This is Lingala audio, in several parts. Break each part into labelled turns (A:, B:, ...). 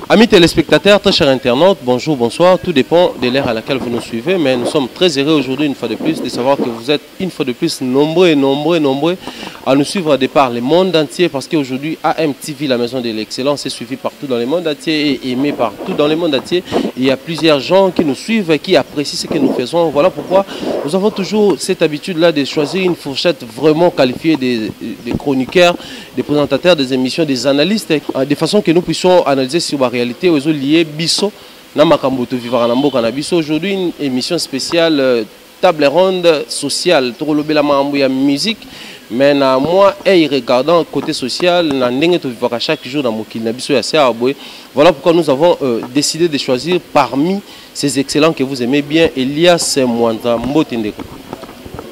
A: Amis téléspectateurs, très chers internautes, bonjour, bonsoir. Tout dépend de l'ère à laquelle vous nous suivez, mais nous sommes très heureux aujourd'hui, une fois de plus, de savoir que vous êtes une fois de plus nombreux à nous suivre de par le monde entier, parce qu'aujourd'hui, AMTV, la maison de l'excellence, est suivie partout dans le monde entier et aimée partout dans le monde entier. Il y a plusieurs gens qui nous suivent, qui apprécient ce que nous faisons. Voilà pourquoi nous avons toujours cette habitude-là de choisir une fourchette vraiment qualifiée des chroniqueurs, des présentateurs, des émissions, des analystes, de façon que nous puissions analyser sur la réalité aux liés biso na makamboto vivara na mboka na biso. Aujourd'hui une émission spéciale table ronde sociale to lobela mambo ya musique, mais na moi et regardant côté social na ndenge to vivara chaque jour dans mokili na biso ya Seabwe. Voilà pourquoi nous avons décidé de choisir parmi ces excellents que vous aimez bien Elias Mwanta Mbote Ndeko.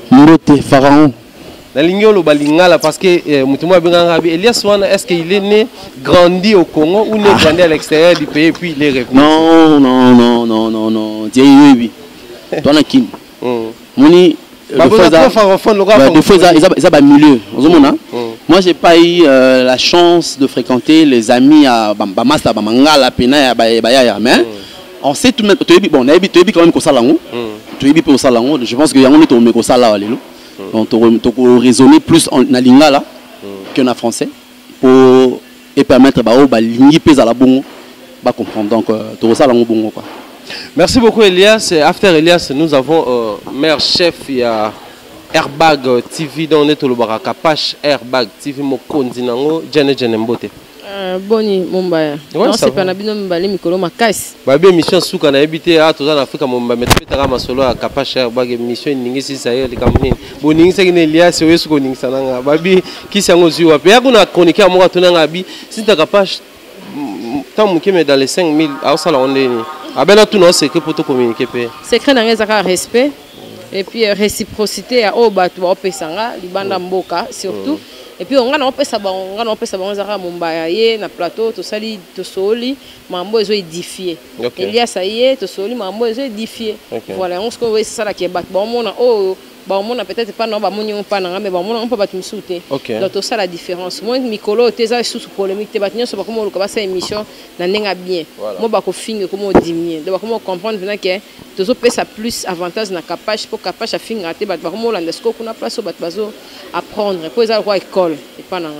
B: Mbote Pharaon.
A: Parce que Elias Wana, est-ce qu'il est né, grandi au Congo ou né, grandi à l'extérieur du pays et puis il est revenu?
B: Non. Dieu oui. Toi na kin. Moni des fois ils ont milieu. Moi j'ai pas eu la chance de fréquenter les amis à Bamasta Bamangala Pena Bayaya, mais on sait tout même bon, on a habité quand même au Salango. Tu es au Salango, je pense que y a on est au Meko Sala alléluia. Donc, on peut raisonner plus en lingala qu'en français pour permettre à l'ingé à la bongo de comprendre. Donc, tout ça, c'est bon.
A: Merci beaucoup, Elias. After Elias, nous avons maire chef, il y a Airbag TV, dont on est au Barakapache, Airbag TV, Mokondi Nango, Djene Mbote.
C: Boni Mumbaya. Non, c'est pas Nabino Mbali Mikolo Makas.
A: Babi mission souka na habité à tous en Afrique Mumba mais tara masolo à Kapache Airbag mission ningi si ça y est les kamini. Boningi c'est que Elias c'est wesuko ningi sananga. Babi qui s'en ozu wa pe yakuna chroniquer à moi tunanga bi si ta Kapache tant mukime dans les 5000 à sala onde ni. Abena tout non secret pour te communiquer pe.
C: Secret na ngeza respect et puis réciprocité à obatu ba opesanga libanda mboka surtout. Et puis on a un peu ça na plateau tout ça tout soli mambo ezo édifié. Elias ça y est tout soli mambo ezo édifié. Voilà on se voit ça là qui est bat bon on a peut-être pas non ba moni on pas mais bon on peut pas me sauter. Donc tout ça la différence. Moi Mikolo teza sous polémique te batnya so ba comme le ça émission na nenga bien. Moi ba ko finge comment diminuer. Donc comment comprendre venant que tout ça plus avantage na capage pour capage à finge rater ba comme la ndesco kuna place au bat bazo apprendre pour ça quoi école et pas nan.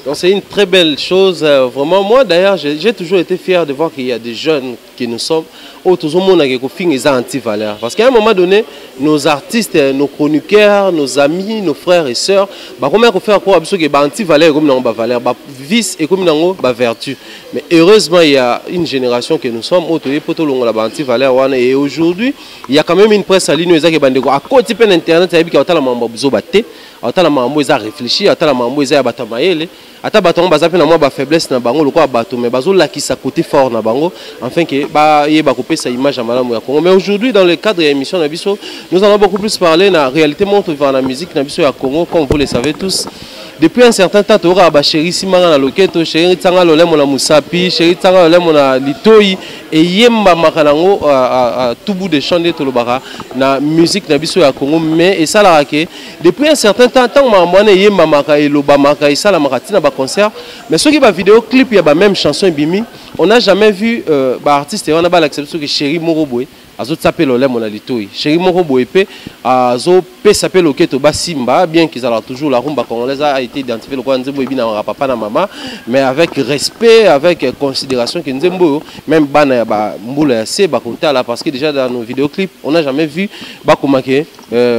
A: Donc c'est une très belle chose, vraiment. Moi d'ailleurs j'ai toujours été fier de voir qu'il y a des jeunes qui nous sommes tout le monde a des anti-valeurs. Parce qu'à un moment donné, nos artistes, nos chroniqueurs, nos amis, nos frères et sœurs, comment faire quoi parce que anti-valeurs comme dans valeur, vice et comme dans vertu. Mais heureusement il y a une génération que nous sommes anti-valeurs et aujourd'hui il y a quand même une presse à ligne à côté de internet il y a la mambo zobate ata la mambo eza réfléchi ata la mambo eza ya batamayele ata batongo bazape na moi faiblesse na bango lokwa bato mais bazo lakisa côté fort na bango enfin que ba yeba kopesa image à malamu ya Congo. Mais aujourd'hui dans le cadre de l'émission na biso nous allons beaucoup plus parler na réalité montre vers la musique na biso ya Congo comme vous le savez tous. Depuis un certain temps, tu auras chéri Simanga na loketo, chéri Tanga lolemo na Musapi, chéri Tanga lolemo na Litoi et yemba makalango à tout bout de champ de Tolobara na musique na biso ya Congo. Mais et ça la raqué depuis un certain temps, tant que yemba maka et lobamaka et ça la makatina ba concert. Mais ceux qui ba vidéo clip il y a ba même chanson bimi, on n'a jamais vu ba artiste et on a pas l'acceptation que chéri Moroboy. Azo tapé le lait mon alitoi chéri moko boepé azo pe sapé le keto basimba bien qu'ils allaient toujours la rumba congolaise a été identifié le quoi nzembo ebina papa na maman mais avec respect avec considération que nzembo même bana ba mbula c'est ba kota parce que déjà dans nos vidéoclips on n'a jamais vu ba komake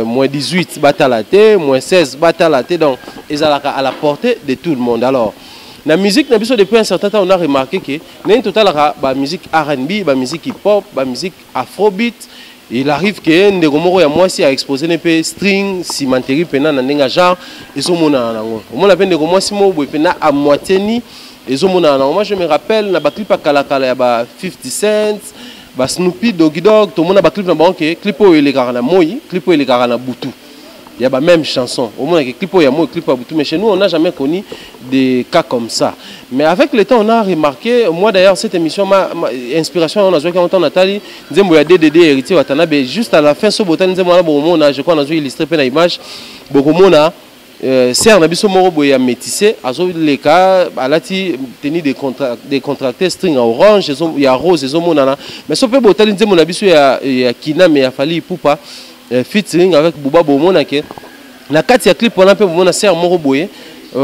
A: moins 18 batalaté moins 16 batalaté donc ils allaient à la portée de tout le monde. Alors la musique, depuis un certain temps, on a remarqué que la musique R&B, la musique hip-hop, la musique afrobeat, il arrive que Ndegomoro ya moi si a exposé un peu string, cimenterie, pena na genre, et so mona nango. On l'appelle Ndegomoro si mo pena à moitié ni, et so mona nango. Moi je me rappelle na ba clip kala ya ba 50 Cent, ba Snoopy, Doggy Dogg, tout le monde a ba clip na banque, clip où il est garana moi, clip où il est garana Boutou. Il y a la même chanson. Au moins, il y a un clip à Boutou. Mais chez nous, on n'a jamais connu des cas comme ça. Mais avec le temps, on a remarqué, moi d'ailleurs, cette émission, ma inspiration, on a joué quand Nathalie, il y a DDD héritier Watanabe. Juste à la fin, ce bouton, je crois qu'on a illustré une image. Serre Nabiso Morobo ya métissé, azo les cas, alati tenu des contractés string orange, il y a rose, ils ont monana. Mais sauf que botal nzemo Nabiso ya Kina mais ya Fali Poupa featuring avec Bouba Bomonake. Na kati ya clip on a peu mona Serre Morobo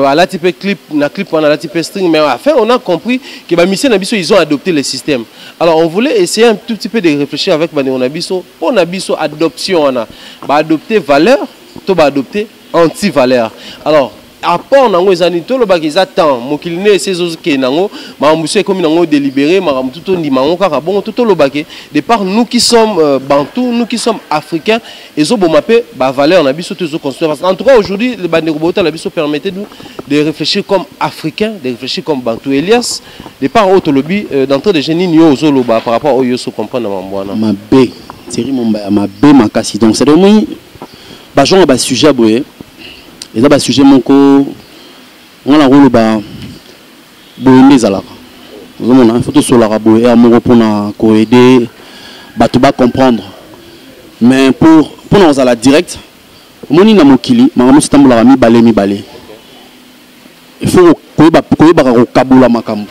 A: alati pe clip na clip on alati pe string mais enfin on a compris que ba mission Nabiso ils ont adopté le système. Alors on voulait essayer un tout petit peu de réfléchir avec Bani Nabiso pour Nabiso adoption on a adopter valeur, to ba adopter anti-valeur. Alors, apport nango ezani to loba ki attend mokiline ces autres ke nango mamuso comme nango délibéré maram tout ndi mango kaka bon tout loba ke de par nous qui sommes bantous, nous qui sommes africains ezo bomapé ba valeur na biso toujours construire. En tout cas aujourd'hui le bandeko bota la biso permettait nous de réfléchir comme africains, de réfléchir comme bantou. Elias de par autre lobby d'entrée de génie nyo ozo loba par rapport au yoso comprendre mambwana
B: ma b série momba ma b makasi donc c'est vraiment ba genre ba sujet boye. Et là, le sujet, on a un ba il faut tout sur la rabouer pour aider, pour comprendre. Mais pour nous à la directe, on a un mokili, mi balé. Il faut que kabula makambo.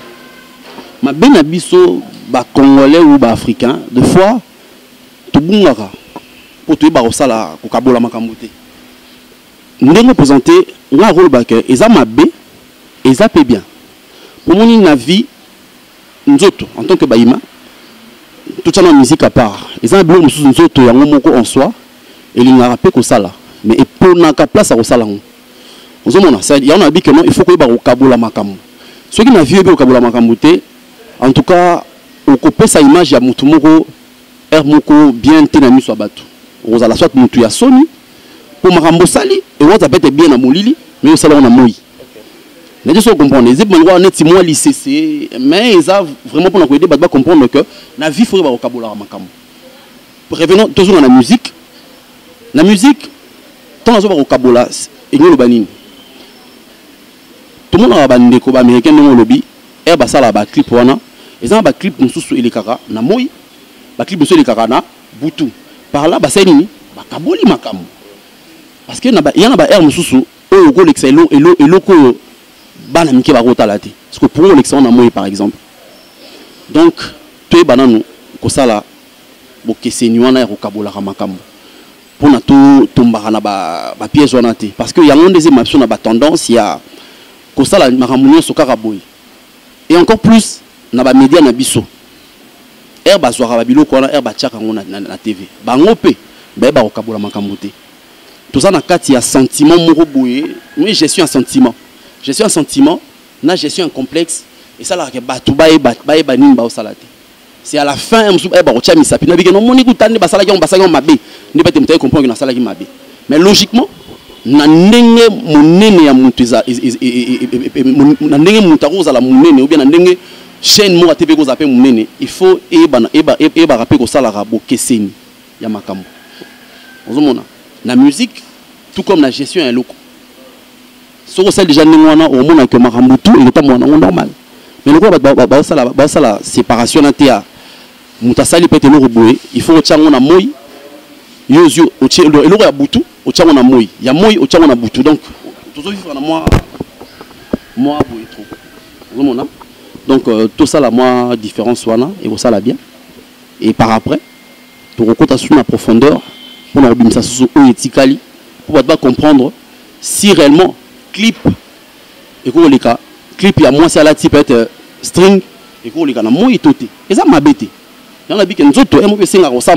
B: Ma ben abiso ba congolais ou ba africain, des fois, tout bungaka pour tout ba sala ko kabula makambo te. Nous avons présenté un rôle backer, et ça m'a bé, et ça paie bien. Pour mon vie, nous autres, en tant que Baïma, tout ça dans la musique à part. Et ça, nous autres, il y a un moment en soi, et il n'y a pas que ça là. Mais pour n'a qu'à place à ça là. Il y a un habit que non, il faut que vous ayez Kaboula Makamu. Ceux qui n'ont vu au Kaboula Makamu, en tout cas, au coupé sa image, il y a Moutoumoko, Moko bien tenami soit battu. Vous allez soit Moutou ya Sony. Pour Marambo Sali, et on a peut-être bien à Molili, mais au salon à Moui. Les gens comprennent, les gens ont été moi lycée, mais ils ont vraiment pour nous aider à comprendre que la vie faut au Kaboula Makam. Revenons toujours dans la musique. La musique, tant qu'on au Kaboula, et nous le banine. Tout le monde a un bandé américain dans le lobby, et bah ça là, bah clip wana, ils ont un clip nous sous les kara, na Moui, bah clip nous les kara na Boutou. Par là, bah c'est nini, bah Kaboli Makam. Parce qu'il y a un air mususu au go l'excellent et le ko bana mike ba rota la té parce que pour l'excellent na moi par exemple donc tu es banano ko sala bo keseni wana ya ko kabola makambo pour na to tombaka na ba pièce wana té parce que il y a une deuxième option na ba tendance il y a ko sala makamunyo sokaka boy et encore plus na ba média na biso air ba zwaka ba biloko wana air ba tchaka ngona na TV ba ngope ba ko kabola makambo té. Tout ça dans il y a sentiment moroboué. Oui, je suis un sentiment. Je suis un sentiment, là je suis un complexe. Et ça là que batouba et nimba au salade. C'est à la fin on ba rocha misapi. Na bikeno moni kutande ba salaki on basaki mabe. Ne pas te comprendre que na salaki mabe. Mais logiquement na ndenge monene ya mutuza na ndenge mutaro za la monene ou bien na ndenge chaîne mo atebe ko zape monene. Il faut eba rapper ko sala rabo keseni ya makambo. Ozomona la musique, tout comme la gestion est loco. Si on sait déjà au monde que Marambutu il est normal. Mais le quoi ça la séparation na tea. Mutasali peut le rebouer, il faut tchango na moi. Yozo o tchelo et le ya butu o tchango na moi. Ya moi o tchango na butu donc tout vivre na moi boy trop. Donc tout ça la moi différence wana et ça la bien. Et par après pour recompter sur la profondeur pour comprendre si réellement clip et que les cas clip il y a moins c'est à la type être string et que les cas na moins itoté et ça m'a bêté il y en a bien que nous autres on peut singa on ça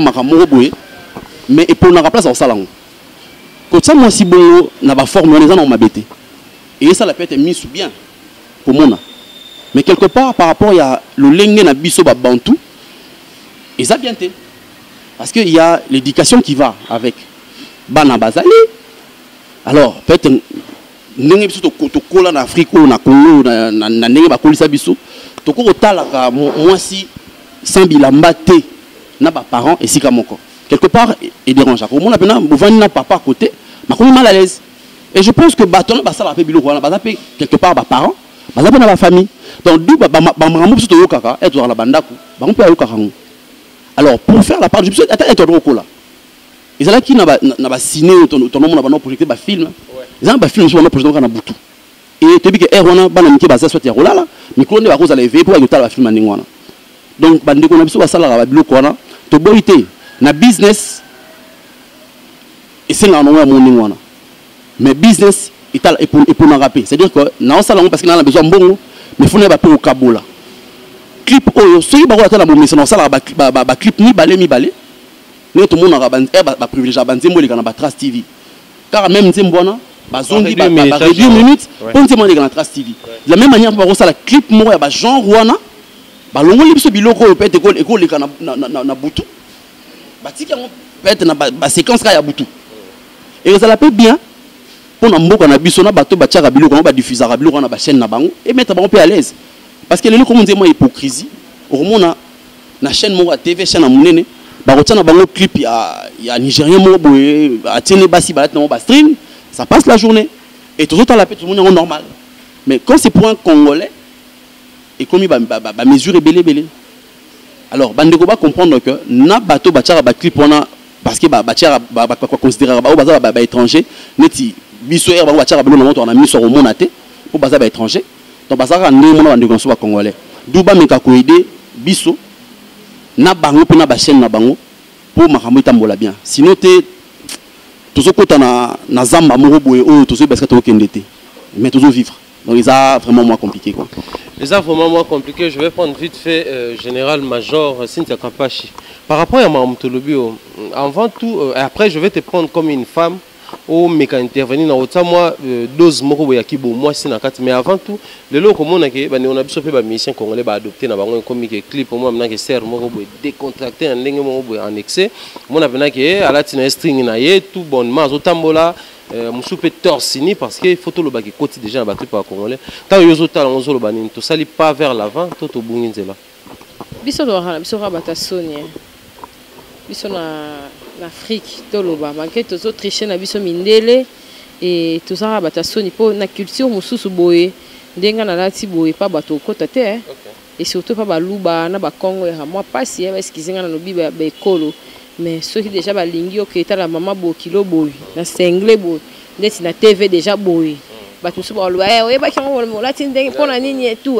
B: mais et pour na place au salon quand ça moi si bon na ba forme les gens on m'a bêté et ça la peut être mis sous bien pour moi mais quelque part par rapport il y a le lengue na biso ba bantou et ça bien té. Parce qu'il y a l'éducation qui va avec Bana Bazali. Alors, peut-être, nous avons en Afrique, ou en Congo, nous avons si sans bilambate, na parents et si quelque part, il dérange. Pour moi, on a papa à côté, mais on est mal à l'aise. Et je pense que Baton va ça quelque part parents, la famille. Donc, d'où alors, pour faire la part du attends, ils allaient qui n'a ciné ton nom n'a pas projeté ba film ils ont ba film sur projeté na butu et tu dis que erona bana miki baza soit ya rolala micro ne ba cause la éveiller pour que la film ningwana donc bande ko na biso ba sala ba biloko wana to boité na business et c'est là non ningwana mais business et pour na rapper c'est à dire que na sala parce que na besoin mbongo mais faut ne ba pour kabola clip oyo soki ba ko atala mo mission na sala ba clip ni balé nous tout le monde a privilégié Banzembo les canaux Trace TV car même Nzembo na bazongi ba 2 minutes pour Nzembo les canaux Trace TV de la même manière pour ça la clip moi ba genre wana ba longoli biso biloko peut être école les canaux na butu ba tika peut-être na ba séquence ka ya butu et ça l'appelle bien pour na mboka na biso na bato ba tiaka biloko ba diffuser biloko na ba chaîne na bango et mettre bango à l'aise parce que les loko comme Nzembo hypocrisie au moment na chaîne mo TV chaîne na munene barotiana bango clip ya nigérien mo boye atene basi balat na ba stream ça passe la journée et tout autant la paix tout le monde est normal mais quand c'est pour un congolais et comme ba mesure belé alors bandeko ba comprendre que na bato batiara ba clip wana parce que batiara ba considérer ba étranger neti biso er ba batiara belo na moto na miso au monate pour baza ba étranger donc bazaka ndemo na bandeko so ba congolais duba meka ko aider biso na bango pe na ba chaîne na bango pour makambo itambola bien sinon te toujours kota na zamba moko boye o toujours parce que to kendete mais toujours vivre donc ils a vraiment moins compliqué quoi
A: les a vraiment moins compliqué je vais prendre vite fait général major Cynthia Kapashi par rapport à Mamtolobi avant tout après je vais te prendre comme une femme au méca intervenir dans autant moi dose moko ya kibo moi c'est na kati mais avant tout le loko mona ke ba on a biso pe ba mission congolais ba adopter na bango comme que clip moi maintenant que serre moko boy décontracté en ndenge moko boy en excès mona vena ke ala tina string na ye tout bonnement otambola musu pe torsini parce que photo lo ba ki koti déjà ba clip congolais tant yo zota on zo lo ba ni to sali pas vers l'avant to to bunginzela
C: biso lo hala biso rabata sonia biso na l'Afrique toloba malgré tous autres tricher na biso mindele et tout ça bata soni po na culture mususu boye ndenga na lati boye pa bato kota te et surtout pas baluba na ba Congo ya moi pasi parce qu'ils nga na lobi ba ekolo mais ceux qui déjà ba lingi oketa la maman bo kilo boye na sengle boye ndeti na TV déjà boye bato so ba lo oye ba kango mo lati ndenge pona nini et tout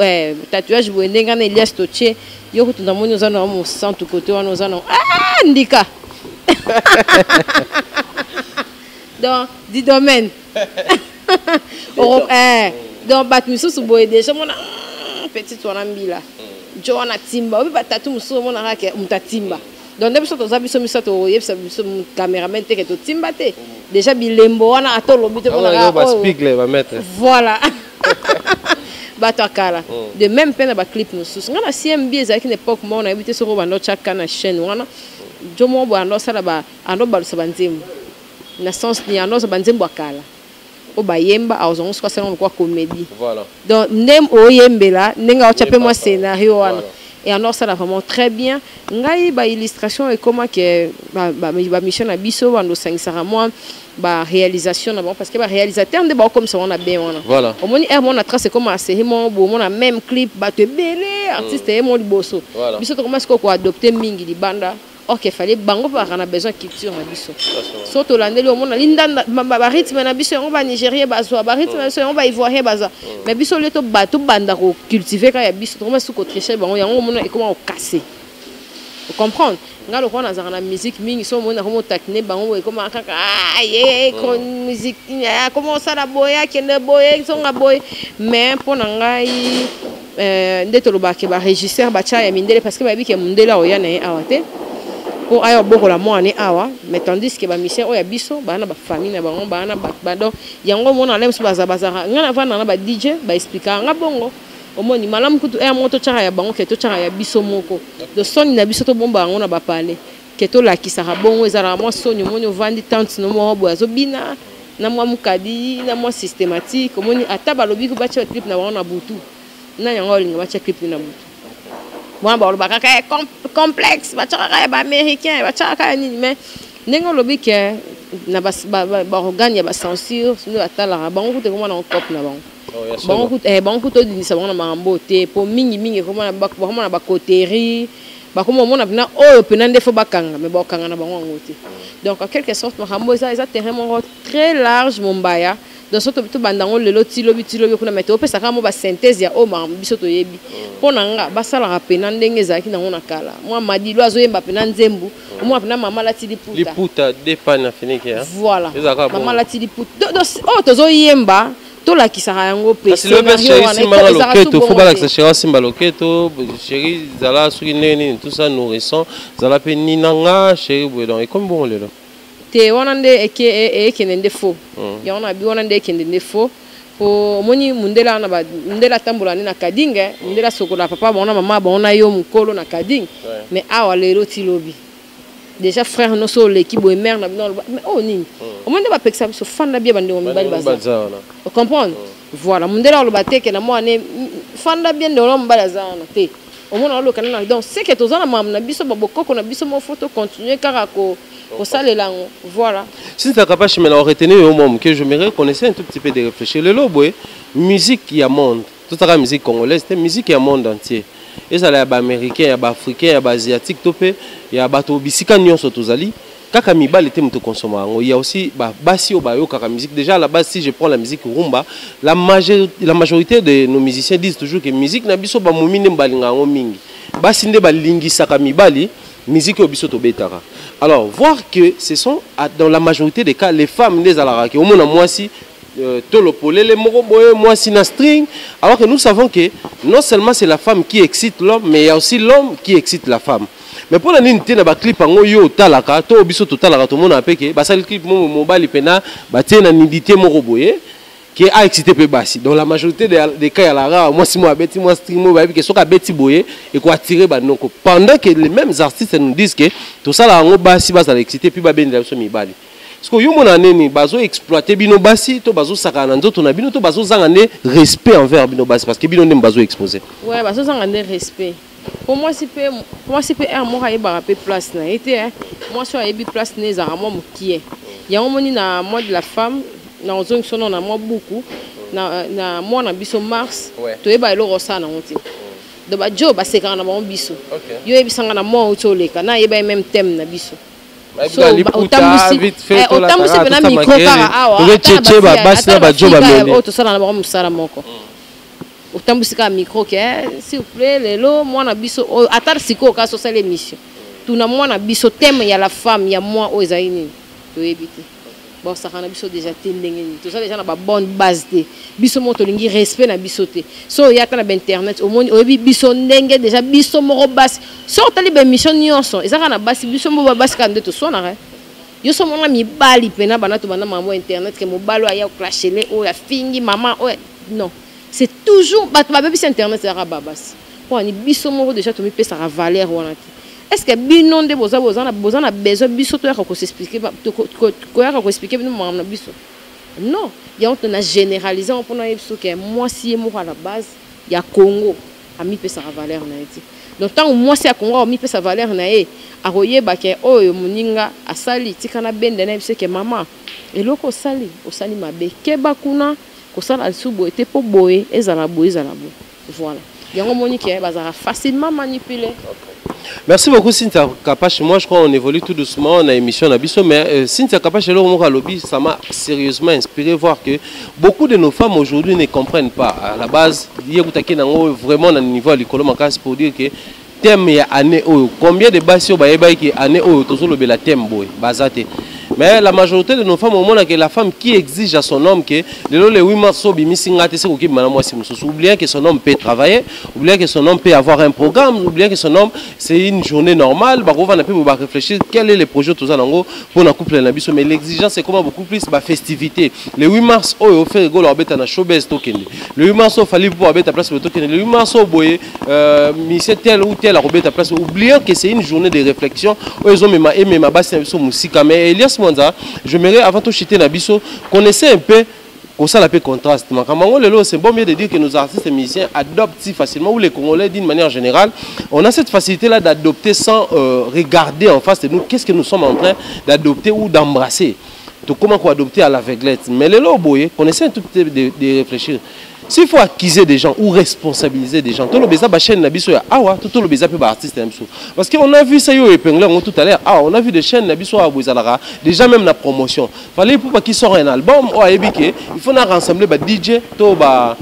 C: tatouage boye ndenga na Elias Toche yo ko tunda moni ozana mo centre côté wana ozana ndika dans du domaine donc batmusu boye déjà mon petite wana mbila Joana timba obi batatu musu mona rake mutatimba donc depuis ça biso misato yebisa biso cameraman te que to timba te déjà bilembo wana atolobi te mona
A: ba spigle ba mettre
C: voilà batakala de même peine ba clip musu ngana CMB ezaki une époque mo na ebité soko bando chaka na chaîne wana jomo bo ando sala ba ando ba sabanzembo na sens ni ando sabanzembo akala o bayemba azongo kwa sala kwa comédie
A: voilà
C: donc nem o yembela nenga o chape moi scénario wana et ando sala vraiment très bien ngai ba illustration et comment que ba mission na biso ando sangisa moi ba réalisation na bon parce que ba réalisateur de ba comme ça on a bien wana
A: voilà
C: au moni mon a tracé comment c'est mon bon mon a même clip ba te belé artiste et mon liboso biso to comment est-ce qu'on adopter mingi di banda ok fallait bango par on a besoin culture na biso surtout landeli au monde linda ba rythme na biso on va Nigeria bazwa ba rythme on va ivoirien bazwa mais biso le to bato banda ko cultiver ka ya biso to comment est-ce qu'on tricher bango yango mon et comment on casser vous comprendre ngalo ko na zana musique mingi so mon na comment takine bango et comment kaka ko musique comment ça la boya kende boya so nga boy mais pour ngai ndeto lobake ba régisseur ba cha ya mindele parce que ba bi ke mundela o ya na awate pour ayo boko la moi ani awa mais tandis que ba mission o ya biso ba na ba famille na bango ba na ba do yango mona lem so baza ngana vana na ba DJ ba expliquer nga bongo omoni malamu kutu moto chaka ya bango ke to chaka ya biso moko de soni na biso to bomba ngona ba parler ke to la kisaka bongo ezala mo soni omoni ovandi tante no mo bo azobina na mo mukadi na mo systématique omoni ata ba lobi ko ba cha clip na bango na butu na yango linga ba cha clip na butu moi ba ba ka complexe ba cha ka ba américain ba cha ka ni mais nengo lobi ke na ba organe ya ba censure sino atala bango te ko na cop na bango bango to dinisa bango na mambo te po mingi comment na ba coterie Bah comme on a bien oh penande faut bakanga mais bakanga na bango ngote. Donc en quelque sorte makambo ça terrain très large Mombaya. Dans ce tout bandango le lotilobi kuna mettre opesa kama ba synthèse ya o ma biso to yebi. Pona nga basala rapena ndenge zaki na ngona kala. Moi madi loazo yemba pena nzembu. Moi pena mama lati liputa.
A: Liputa dépana finiki hein.
C: Voilà. Mama lati liputa. Oh tozo yemba to la kisaka yango pe.
A: C'est le chéri simba loketo faut pas que chéri simba loketo chéri zala suki neni tout ça nourrissant zala pe ninanga chéri donc et comme bon lelo.
C: Te wanande eke nende fo ya wana bi wanande eke nende fo po moni mundela na ba mundela tambola na kadinga mundela sokola papa bona mama bona yo mukolo na kadinga mais awa lero ti lobi déjà frère no so l'équipe bo mère na mais oh nini o monde ba peksa so fanda bia bande o mibali baza o comprendre voilà mundela lo bateke na mo ane fanda bien de lo mbala za na te o mona lo kana donc c'est que tozana mam na biso babokoko na biso mo photo continuer car pour ça les langues voilà
A: si tu es capable de me retenir au moment que je me reconnaissais un tout petit peu de réfléchir le lobo musique il y a monde toute la musique congolaise c'est musique il y a monde entier et ça là américain il y a africain il y a asiatique topé il y a bato bisika nyonso tozali kaka mibali te muto consommer il y a aussi basi obayo kaka musique déjà à la base si je prends la musique rumba la majorité de nos musiciens disent toujours que musique na biso ba momine mbalinga ngo mingi basi nde balingisa ka mibali musique au biso to betara. Alors voir que ce sont dans la majorité des cas les femmes des alaraki au moins moi si tolopolé les moroboye moi si na string alors que nous savons que non seulement c'est la femme qui excite l'homme mais il y a aussi l'homme qui excite la femme. Mais pour la ninte na ba clip ngo yo talaka to biso to talaka to mona peke ba sali clip mo mobile pena ba tena nidité moroboye qui a excité peu bassi. Dans la majorité des cas, il y a la rare, moi si moi bêti, moi stream, moi que soit bêti boye et quoi attirer banoko. Pendant que les mêmes artistes nous disent que tout ça là, on bassi bas à l'excité puis ba ben la so mi bali. Parce que yo mon année ni bazo exploiter bino bassi, to bazo sakana nzoto na bino to bazo zangane respect envers bino bassi parce que bino nem bazo exposé.
C: Ouais, bazo zangane respect. Pour moi si peu un mot à yeba pe place na été hein. Moi sur yebi place né za moi qui est. Il y a un moni na moi de la femme na ozongi sono na moi beaucoup na moi na biso mars to eba elo rosa na onti de ba job ba sekana na bon biso yo ebisanga na moi otoleka na eba même thème na biso so otambusi pena micro kara awa
A: tchétché ba basi na ba job amene
C: o to sala na ba musala moko otambusi ka micro ke s'il vous plaît lelo moi na biso atar siko ka so sala émission tout na moi na biso thème ya la femme ya moi o ezaini to ebiti. Bon, ça a déjà tout ça déjà na bonne base de biso moto lingi respect na biso te so ya kana internet au monde obi biso ndenge déjà biso moro bas so tali be mission nyonso ezaka na basi biso mo bas ka ndeto so na re yo so mona mi bali pena bana to bana mamo internet ke mo balo aya clasher o ya fingi mama o non c'est toujours ba bébé internet ya babas pour ni biso moro déjà to mi pesa la valeur wana. Est-ce que binon de besoin besoin biso to yaka ko s'expliquer ko yaka ko expliquer bino mamna biso non il y a on a généralisé on pona biso que moi si mo à la base il y a Congo a mi pesa valeur na eti donc tant moi si à Congo mi pesa valeur na e a koyeba ke oyo muninga asali tikana bende na biso que maman eloko sali osali mabe ke bakuna ko sala subo était po boye ezala bo voilà yango monique bazara facilement manipuler.
A: Merci beaucoup Cynthia Kapache. Moi je crois qu'on évolue tout doucement, on a émission on a biso mais Cynthia Kapache là au lobby ça m'a sérieusement inspiré voir que beaucoup de nos femmes aujourd'hui ne comprennent pas à la base vraiment à niveau à l'école pour dire que thème ya année combien de bases ba qui année toujours le la thème boy bazate. Mais la majorité de nos femmes au monde que la femme qui exige à son homme que le 8 mars oubliant que son homme peut travailler, oubliant que son homme peut avoir un programme, oubliant que son homme c'est une journée normale, on va réfléchir quel est le projet pour la couple mais l'exigence c'est comment beaucoup plus la festivité. Le 8 mars on fait rigolo à na showbiz token. Le 8 mars il fallait pouvoir mettre à place le token. Le 8 mars boye monsieur tel ou tel à remettre à place oubliant que c'est une journée de réflexion. Ils ont même ma basse musique mais Elias je avant tout chiter Nabiso, connaissez un peu ça la contraste. C'est bon mieux de dire que nos artistes et musiciens adoptent si facilement, ou les Congolais d'une manière générale, on a cette facilité là d'adopter sans regarder en face de nous qu'est-ce que nous sommes en train d'adopter ou d'embrasser. Comment adopter à l'aveuglette. Mais les loboye, connaissez un tout petit peu de réfléchir. s'il faut accuser des gens ou responsabiliser des gens, tout le beza ba chaîne nabiso ya awa, tout le beza pe ba artiste nabiso. Parce qu'on a vu ça yo épinglé tout à l'heure. Ah, on a vu des chaînes nabiso à Bouzalara, déjà même la promotion. Fallait pour pas qu'ils sortent un album ou à Ebike, il faut rassembler ba DJ, to ba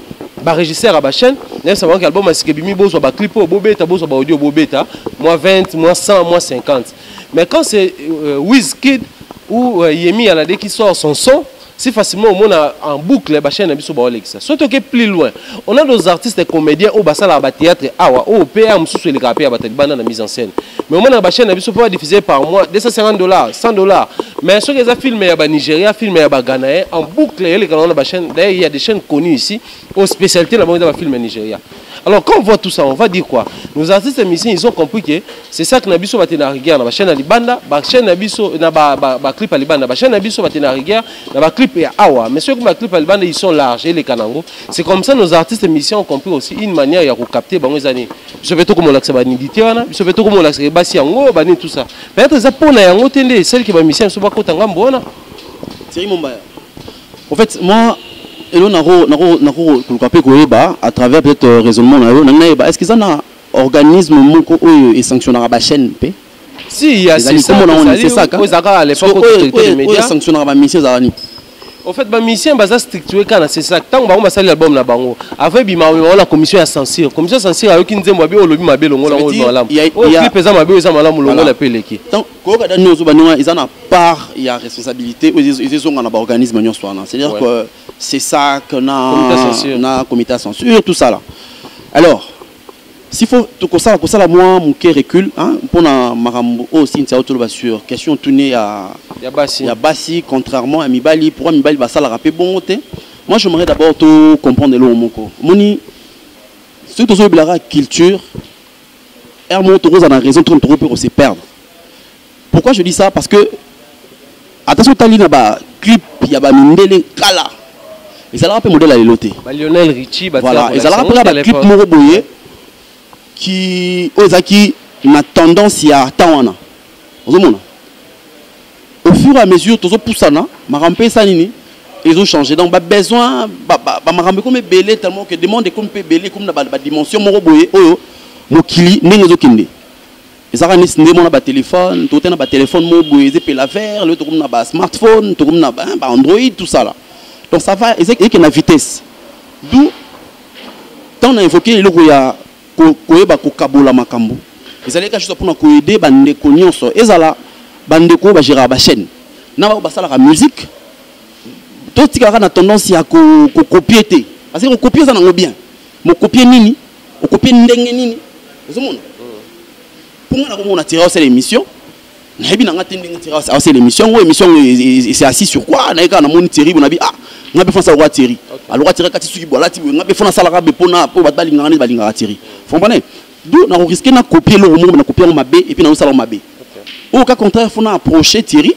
A: régisseur à ba chaîne. N'est ce pas album à Skebimi bozo ba clip au bobeta bozo ba audio bobeta, moi 20, moi 100, moi 50. Mais quand c'est Wizkid ou Yemi Alade qui sort son son, si facilement au monde en boucle la chaîne nabiso ba Alexa. Surtout que plus loin, on a des artistes et comédiens au basala ba théâtre awa au PM sous les rapés à battre la mise en scène. Mais au moins la chaîne nabiso peut diffuser par mois $250, $100. Mais ceux qui ont filmé à Nigeria, filmé à Ghana en boucle les canaux de la chaîne, d'ailleurs il y a des chaînes connues ici aux spécialités la mode de film Nigeria. Alors quand on voit tout ça, on va dire quoi? Nos artistes musiciens ils ont compris que c'est ça que nabiso va tenir rigueur la chaîne Alibanda, la chaîne nabiso na ba clip Alibanda, la chaîne nabiso va tenir rigueur na ba clip et awa. Mais ceux qui ma clip Alibanda ils sont larges et les canangos. C'est comme ça nos artistes musiciens ont compris aussi une manière de capter bango années. Je vais tout comme l'accès ba nidité wana, je vais tout comme l'accès basi yango ba tout ça. Peut-être ça pour na yango tende celle qui ba musicien so ba kota ngambo wana.
B: Thierry Mombaya. En fait moi et là, à travers peut-être raisonnement, est-ce qu'ils ont un organisme et sanctionnera la chaîne?
A: Si, il y a c'est ça. À l'époque,
B: il sanctionnera la mission.
A: En fait, la mission est structurée quand c'est ça. Tant que on a l'album là, après la commission à censure. La commission à censure, il y a une zémo, il
B: ils ont une part, il y a responsabilité, ils ont un organisme. C'est-à-dire que c'est ça qu'on a comité à censure, tout ça là. Alors, s'il faut tout ça là, moi, mon cœur recule, pour na marambo aussi sur question tournée à Bassi, contrairement à Mibali, pourquoi Mibali va ça la rapper bon. Moi, j'aimerais d'abord tout comprendre le moko. Moni, ce que tu as la culture, Hermon Toros a raison, tout le monde peut se perdre. Pourquoi je dis ça? Parce que attention, tu as un clip, il y a Mindele Kala. Ils allaient rappeler modèle à l'éloté.
A: Lionel Richie,
B: voilà, ils allaient rappeler un clip Moroboye qui a tendance à Tawana. Au fur et à mesure, tous les poussana, Marampé Sanini, ils ont changé. Donc, besoin, Marampé comme belé tellement que demande comme belé comme la dimension Moroboye, Mokili, Nengezo Kinde. Ils ont un téléphone, tout un téléphone Moroboye, ils la verre, l'autre comme un smartphone, tout comme un Android, tout ça là. Donc, ça va, ils ont une vitesse. D'où, quand on a invoqué le Goya, koyeba kokabola makambo ezali ka chose pour na aider bande ko nyonso ezala bande ko ba gérer ba chaîne na ba basala la musique to tika na tendance ya ko copier té parce que copier ça nango bien mo copier nini o copier ndenge nini ezomona pour nga ko mona tirer sur l'émission na yebi na ngati ndenge tirer sur l'émission ou émission c'est assis sur quoi na ka na moni Thierry bonabi ah nga be fonsa roi Thierry alors Thierry kati suki bola ti nga be fona sala ka be pona po ba balingana balingana Thierry vous comprenez d'où na risquer na copier le roman na copier ma b et puis na sala ma b au cas contraire faut na approcher Thierry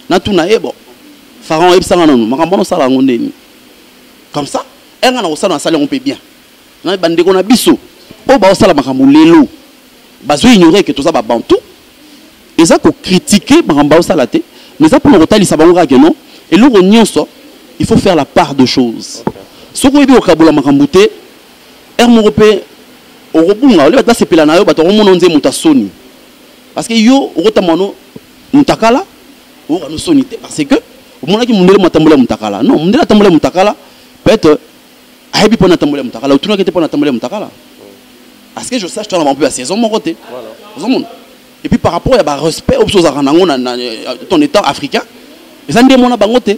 B: na tout na bon pharaon et ça non makambo no sala ngondeni comme ça elle na osala na sala on peut bien na bande ko na biso o ba osala makambo lelo bazo ignorer que tout ça ba bantou et ça ko critiquer makambo osala te mais ça pour le retali ça ba ngora que non et le nyonso il faut faire la part de choses. Ce qu'on dit au Kaboula Makambouté, Hermopé, au Robunga, le bâtiment c'est Pelanayo, bâtiment mononze mutasoni. Parce que yo, au Rotamano, mutakala, au Ranosonité, parce que, au moment qui mundele matambola mutakala. Non, mundele tambola mutakala, peut-être, aïbi pour natambola mutakala, ou tout le monde qui était pour natambola mutakala. Parce que je sache, tu as un peu à saison, mon côté. Et puis par rapport à respect aux choses à ton état africain, les Indiens m'ont bangoté.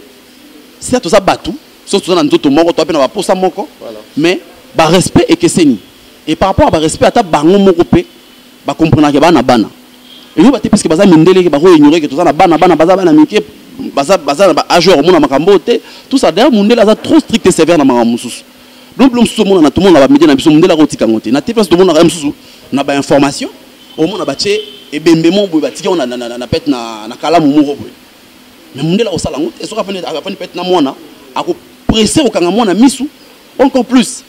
B: C'est tout ça batou, c'est tout ça dans tout moko, toi pe na ba posa moko. Mais ba respect et que c'est ni. Et par rapport à ba respect à ta bango moko pe, ba comprendre que bana bana. Et yo ba te parce que baza mindele que ba ko ignorer que tout ça na bana bana miki baza ba ageur mona makambo te, tout ça d'ailleurs mindele ça trop strict et sévère na makambo mususu. Donc l'homme sous mona na tout monde na ba mindele na biso mindele ko tika ngote. Na te parce que tout monde na mususu na ba information, au monde na ba tché et bembemo bo ba tika na pet na kala mu moko boy. Mais mundela au salango et soka après peut-être na mona a ko presser au kanga mona misu encore plus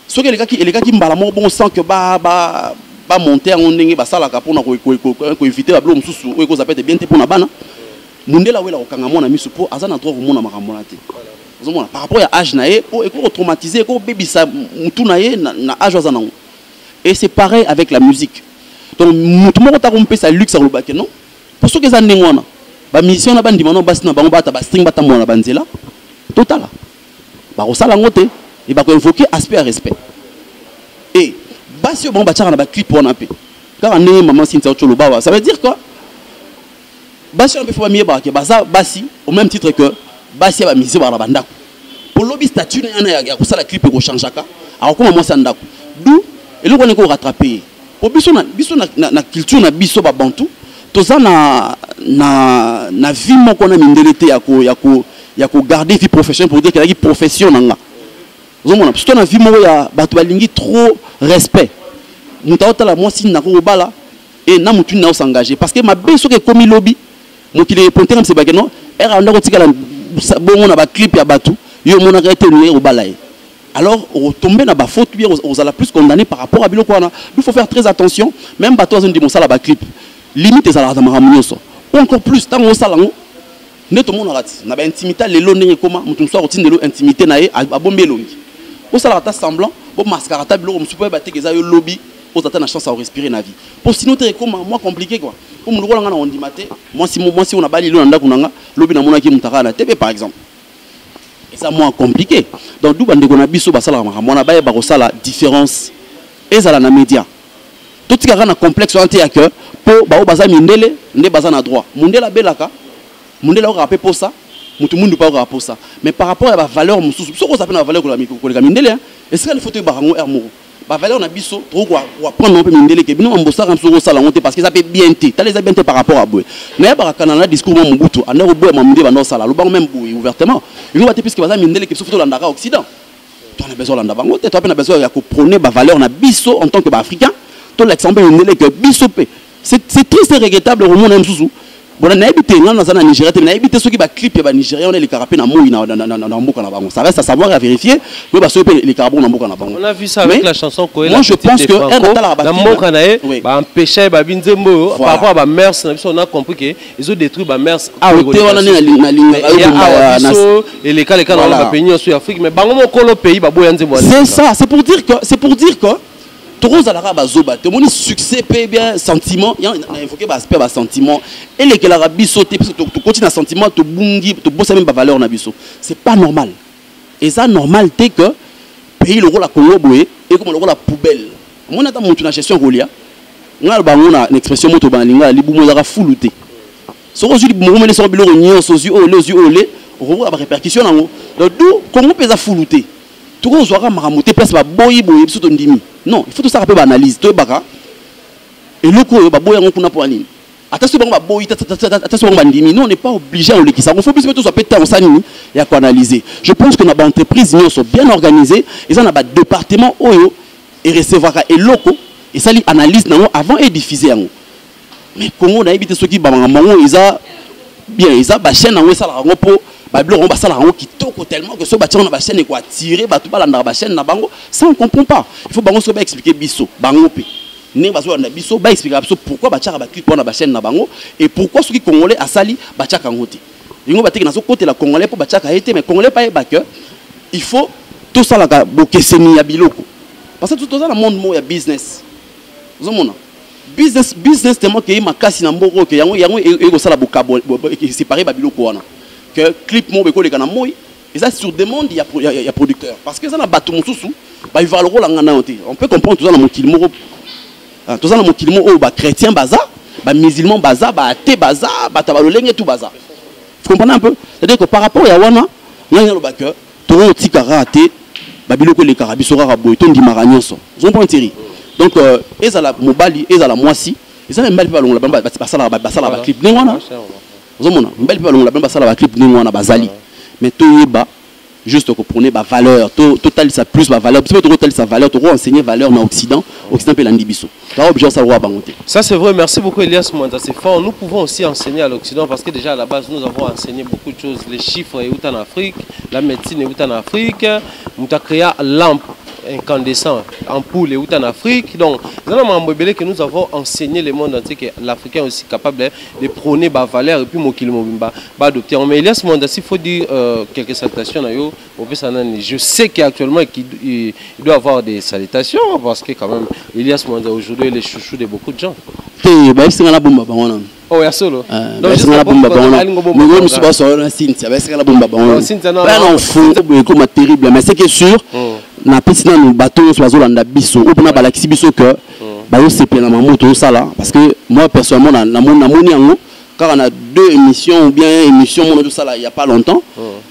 B: ce que les gars qui mbala mo bon sans que ba monter en ndenge ba sala ka pona ko éviter ba blom susu ko za peut-être bien te pona bana mundela wela au kanga mona misu po azana droit ko mona makambo na te par rapport à l'âge, il faut traumatiser, il faut bébisa mutu nae na âge azana. Et c'est pareil avec la musique. Donc mutu moko ta rompe sa luxe au baké non. Pour ceux qui sont nengwana, ba mission na bandi mano basi na bango bata ba string bata mona banzela. Total. Ba osala ngote et ba ko invoquer aspect à respect. Et basi bon ba tchaka na ba clip on apé. Car on est maman Cynthia Choloba, ça veut dire quoi? Basi on peut faire mieux ba ke basi au même titre que basi ba mise ba banda. Pour lobby statut na ya ko sala clip ko changeaka. Alors comment moi ça ndako. D'où et le on ko rattraper. Pour biso na culture na biso ba bantu. Tout ça na vie mon qu'on a mindelité ya ko garder vie professionnelle pour dire qu'il y a une profession nanga. Zomona parce que na vie mo ya batu balingi trop respect. Mutaota la moi si na ko bala et na mutu na s'engager parce que ma beso ke komi lobby mo ki le ponter comme c'est bageno era ndako tika la bongo na ba clip ya batu yo mona ka tenir au balaye. Alors on tombe na ba faute bien on a plus condamné par rapport à biloko wana. Il faut faire très attention même bato azon di mosala ba clip. Limite ça la maramunyoso. Encore plus tant on salango ne tout le monde rate na ba intimité lelo ndenge koma mutu so rotine lelo intimité na ye a bombe longi. Au sala ta semblant bo mascarata biloko msupo ba tekeza yo lobby aux attendre la chance à respirer na vie. Pour sinon t'es comme moi compliqué quoi. Pour me rola ngana on dit maté moi si on a bali lo ndako nanga lobby na mona ki mutaka na TV par exemple. Et ça moins compliqué. Donc d'où bande kona biso basala mona ba ba ko sala différence et ça la na média. Tout ce qui a un complexe en tête que pour ba baza mindele ndé baza na droit. Mundela belaka mundela ko rapé pour ça. Mutu mundu pas ko pour ça. Mais par rapport à la valeur mususu, ce qu'on s'appelle la valeur ko la mindele est-ce que il faut te barango ermo. Ba valeur na biso trop quoi prendre un peu mindele ke bino mbosa kam so sala ngote parce que ça peut bien té. Tu les as bien té par rapport à boue. Na ba kanana discours mo mbutu ana ko boue mamde ba no sala lo bango même boue ouvertement. Il va te puisque baza mindele ke surtout landaka occident. Tu as besoin landa bango, tu as besoin ya ko prôner ba valeur na biso en tant que ba africain. Tout l'exemple mindele que biso pe. C'est triste et regrettable au monde même sous. Bon on a habité dans la Nigeria, on a habité ceux qui ba clip ya ba Nigeria on est les carapés na moi na mboka na bango. Ça reste à savoir et à vérifier. Mais ba ceux les carabons na mboka na bango.
A: On a vu ça avec la chanson Koé.
B: Moi je pense que
A: na mboka na e ba empêcher ba binzembo par rapport à ba mers on a compris que ils ont détruit ba mers.
B: Ah on a na ligne
A: et les cas dans ba pays en Afrique mais bango mo kolo pays ba boya nzembo.
B: C'est ça, c'est pour dire que Toros à la bazoba, tout le monde succès, bien sentiment, il y a invoqué aspect sentiment et les que l'Arabie sauté parce que tu continues à sentiment, tu bungi, tu bosses même pas valeur na biso. C'est pas normal. Et ça normal t'es que pays le rôle la Congo boé et comme le rôle la poubelle. Mon attend mon na gestion rolia. On a ba une expression moto balinga li bumo za fuluté. So aujourd'hui mo mele so bilo nyo so zu olé, on voit la répercussion en haut. Donc d'où Congo pesa fuluté. Tout le monde maramoté place ba boyi surtout ndimi. Non, il faut tout ça rappeler analyse. Toi baka et le coup ba boyi on kuna pour anine. Attention ba boyi attention ba ndimi. Nous on n'est pas obligé on le qui ça. On faut plus tout ça péter en sanini et à quoi analyser. Je pense que nos entreprises sont bien organisées, ils ont un département oyo et recevoir et locaux et ça li analyse avant et diffuser en. Mais comment on a évité ceux qui ba mango ils a bien ils a ba chaîne en ça la pour Babylon on va ça la qui toko tellement que ce bâtiment na ba chaîne quoi tirer ba tout ba la ba chaîne na bango ça on comprend pas. Il faut bango so ba expliquer biso bango pe. Ne ba so na biso ba expliquer biso pourquoi ba tchaka ba clip na ba chaîne na bango et pourquoi ceux qui congolais a sali ba tchaka ngote. Ils ba teki na so côté la congolais pour ba tchaka été mais congolais pas ba que il faut tout ça la bokeseni ya biloko. Parce que tout ça dans monde mo ya business. Vous mona business tellement que ma kasi na mboko que yango ego sala bokabo séparer ba biloko wana. Que clip mo beko les kana moi et ça sur demande il y a producteur parce que ça na bato mususu ba il va le rôle ngana onté on peut comprendre tout ça dans mon kilimo tout ça dans mon kilimo o ba chrétien baza ba musulman baza ba athée baza ba tabalolenge tout baza vous comprenez un peu c'est-à-dire que par rapport à wana ngana lo ba que to tikara athée ba biloko les karabisora raboy to ndimara nyonso vous comprenez tiri donc ezala mobali ezala mwasi ezala mbali pa longa ba basala ba clip ngwana Zomona, mbeli pa longa ba sala ba clip ningo na bazali. Mais to yeba juste ko prôner ba valeur, total ça plus ba valeur, parce que total sa valeur, to enseigner valeur na occident pe landi biso. Ta objet ça roi bangoté.
A: Ça c'est vrai, merci beaucoup Elias Mwanda, c'est fort. Nous pouvons aussi enseigner à l'occident parce que déjà à la base nous avons enseigné beaucoup de choses, les chiffres et en Afrique, la médecine et en Afrique, nous avons créé lampe incandescent en poule et où en Afrique. Donc, que nous avons enseigné le monde entier que l'Africain est aussi capable de prôner des valeurs et puis adopter. Mais il y a ce monde, il faut dire quelques salutations. Je sais qu'actuellement il doit y avoir des salutations parce que quand même, il y a ce monde aujourd'hui les chouchous de beaucoup de gens. Oh, il y a solo. Donc, je la bombe.
B: Terrible, mais c'est que sûr, na piscine nous bateau sur la biso, ou na balaxi biso que c'est plein na moto ça là, parce que moi personnellement na moni yango, car on a 2 émissions ou bien émission mon tout ça là il y a pas longtemps.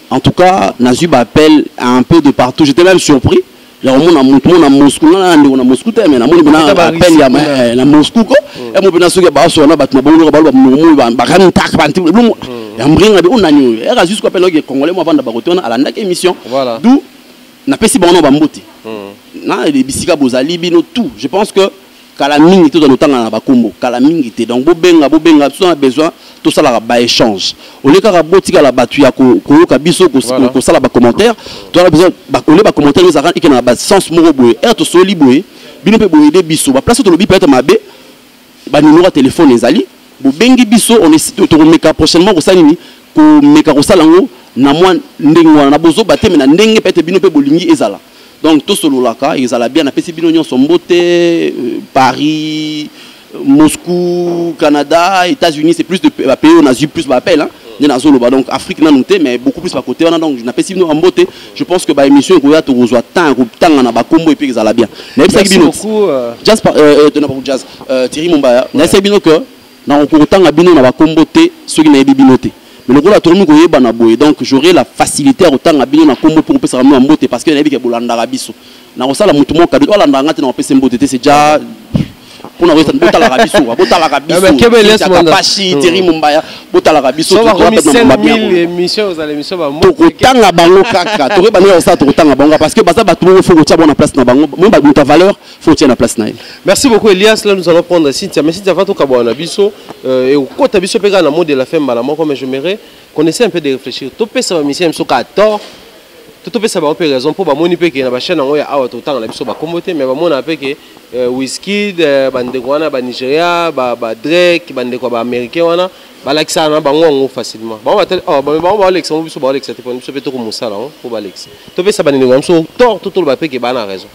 B: En tout cas, Nazu appelle un peu de partout. J'étais même surpris. Genre mon a Moscou, na Moscou mais na moni bina appel ya na Moscou ko, et mo bina suka ba so na bat na bongo ba ba kan tak banti ya mbringa bi onani era jusqu'à appel que congolais mo vanda ba retourner à la émission. D'où na pesi bango ba mbote. Na les bisika bozali bino tout. Je pense que kala mingi tout dans le temps na ba kombo, kala mingi te donc bobenga tout on a besoin tout ça la ba échange. Au lieu ka botika la batu ya ko ka biso ko sala ba commentaire, tu as besoin ba ko le ba commentaire nous arrête que na ba sens moro boye, et to soli boye, bino pe boye de biso, ba place to lobi peut-être mabe, ba numéro téléphone ezali, bo bengi biso on est to meka prochainement ko salini ko meka ko salango na moi ndengwa na bozo baté mais na ndenge peut-être bino pe bolingi ezala. Donc tout solo laka ezala bien na pesi bino nyonso mbote Paris, Moscou, Canada, États-Unis, c'est plus de pays on a eu plus d'appels hein. Donc Afrique n'a noté mais beaucoup plus à côté on a donc je pesi bino en beauté. Je pense que ba émission ko ya to reçoit tant na ba combo et puis ezala bien.
A: Merci beaucoup
B: Jazz Jazz Thierry Mumbaya. Na c'est bino que na ko tanga bino na ba combo te ceux qui na bino te. Mais le gros la tourne koyeba na boye donc j'aurai la facilité à autant bino na combo pour pesa ramener en beauté parce que na bi ke bolanda rabiso. Na ko sala mutu mo ka do la ndanga te na pesa beauté c'est déjà pour na weta bota la rabiso Pachi Thierry Mumbaya bota la rabiso
A: to ba 5000 émissions aux émissions ba mo
B: to tanga bango kaka to ba na ça to tanga bango parce que baza batu faut ko tia bona place na bango même ba ta valeur faut tia na place na.
A: Merci beaucoup Elias, là nous allons prendre Cynthia mais Cynthia va to ka bona biso et au côté biso pega na mode de la femme bala moi comme j'aimerais qu'on essaie un peu de réfléchir to pesa ba mission so ka tort tout pesa ba raison pour ba moni pe ke na ba chaîne ngo ya awa to tanga na biso ba commoté mais ba mona pe ke Wizkid bande ko wana ba Nigeria ba Drake bande ko ba américain wana ba lakisa na bango facilement ba ba Alex on biso ba Alex te poni biso pe to ko musala pour ba Alex to pesa ba ningo so tort tout ba pe ke ba na raison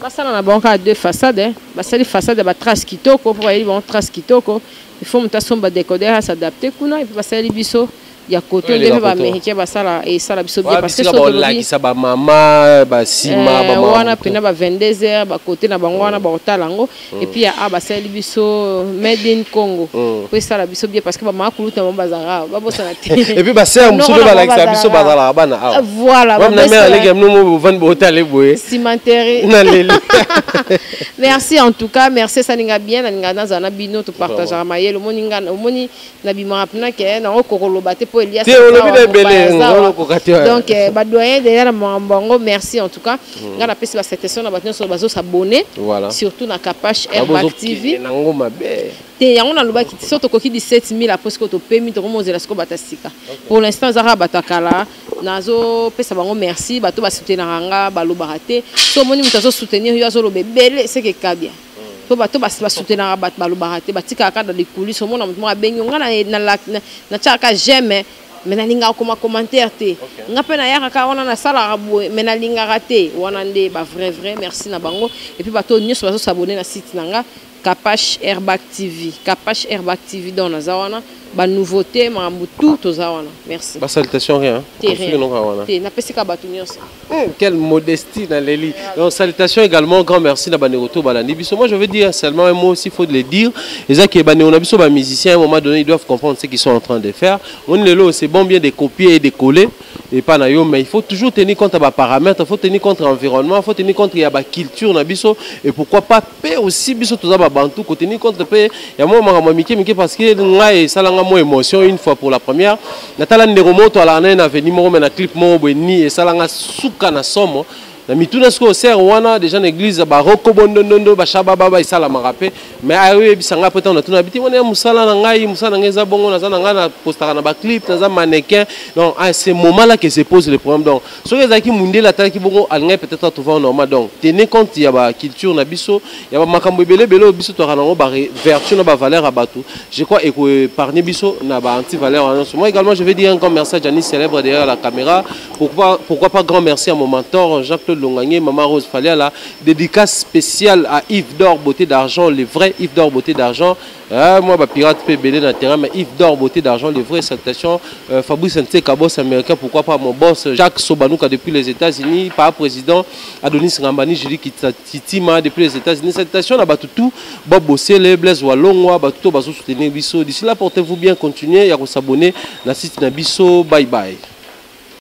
C: basala na bango à deux façades basali façade ba trace kitoko pour aller bon trace kitoko il faut mutation ba décoder s'adapter kuna et puis basali biso ya côté on va américain basala et ça la biso bien parce que so
A: la ça ba mama ba sima ba mama
C: wana pena ba 22h ba côté na bango wana ba otalango et puis ya basali biso made in Congo pour ça la biso bien parce que ba makuluta ba bazara ba bosana
A: et puis ba sœur muso ba la ça biso bazala bana
C: voilà
A: ba na mère les nous mo vendre ba otale boye
C: cimetière merci en tout cas merci ça ninga bien na ninga dans na bino to partager mayelo moninga moni na bima pena ke na okokolo baté Elias donc doyen derrière Mbongo merci en tout cas on a passé cette session na batno sur bazo s'abonner surtout na Capache Airbag TV te on a le baki surtout ko ki 17000 après ce que to permis to komo zela sko batasika pour l'instant zara batakala nazo pesa bango merci bato ba soutenir nga ba lobaraté so moni mutazo soutenir yo azo lobebele c'est que kabia to bato ba soutenir ba lobaraté batika ka dans les coulisses au monde mo abenyo nga na chaka j'aime mais na linga comme commentaire te nga pe na yaka ka wana na sala rabou mais na linga raté wana nde ba vrai merci na bango et puis bato nyos bazo s'abonner na site nanga Capache Airbag TV Capache Airbag TV dans na zawana ba nouveauté mambu tout to zawana merci
A: ba salutation rien
C: na pesika bato nyos
A: quelle modestie dans les lits donc salutation également grand merci na baneroto balandi biso moi je veux dire seulement un mot aussi faut le dire les gens qui banéona biso ba musiciens à un moment donné ils doivent comprendre ce qu'ils sont en train de faire on lelo c'est bon bien de copier et de coller et pas na yo mais il faut toujours tenir compte à paramètres il faut tenir compte environnement il faut tenir compte il y a ba culture na biso et pourquoi pas paix aussi biso to za ba bantu ko tenir compte paix il y a moi mike parce que ngai salanga mo émotion une fois pour la première natala ndeko moto ala na avenir mo mais na clip mo boni et salanga suka na somo na mituna siko ser wana déjà na église ba rokobondondo ba shababa isala marape mais ayo bisanga peut on a tuna biti wana musala na ngai za bongo na za na ngana postaka na ba clip na za mannequin donc à ce moment là que se pose le problème donc so ezaki mundela talaki bongo alinga peut-être trouver normal donc tenez compte ya ba culture na biso ya ba makambo belé biso to ranango ba vertu na ba valeur à batou je crois et que parmi biso na ba anti valeur moi également je vais dire un grand merci à Janice célèbre derrière la caméra pourquoi pas grand merci à mon mentor Jean-Claude Longagné maman Rose Faliala dédicace spéciale à Yves d'Or beauté d'argent le vrai Yves d'Or beauté d'argent moi ba pirate peut belé dans terrain mais Yves d'Or beauté d'argent les vraies salutations Fabrice Nteka boss américain pourquoi pas mon boss Jacques Sobanouka depuis les États-Unis par président Adonis Ngambani Julie Titima depuis les États-Unis salutations à Batutu Bob Bossele Blaise Walongwa Batutu bazo soutenir biso d'ici là portez-vous bien continuez à vous abonner na site na biso bye bye.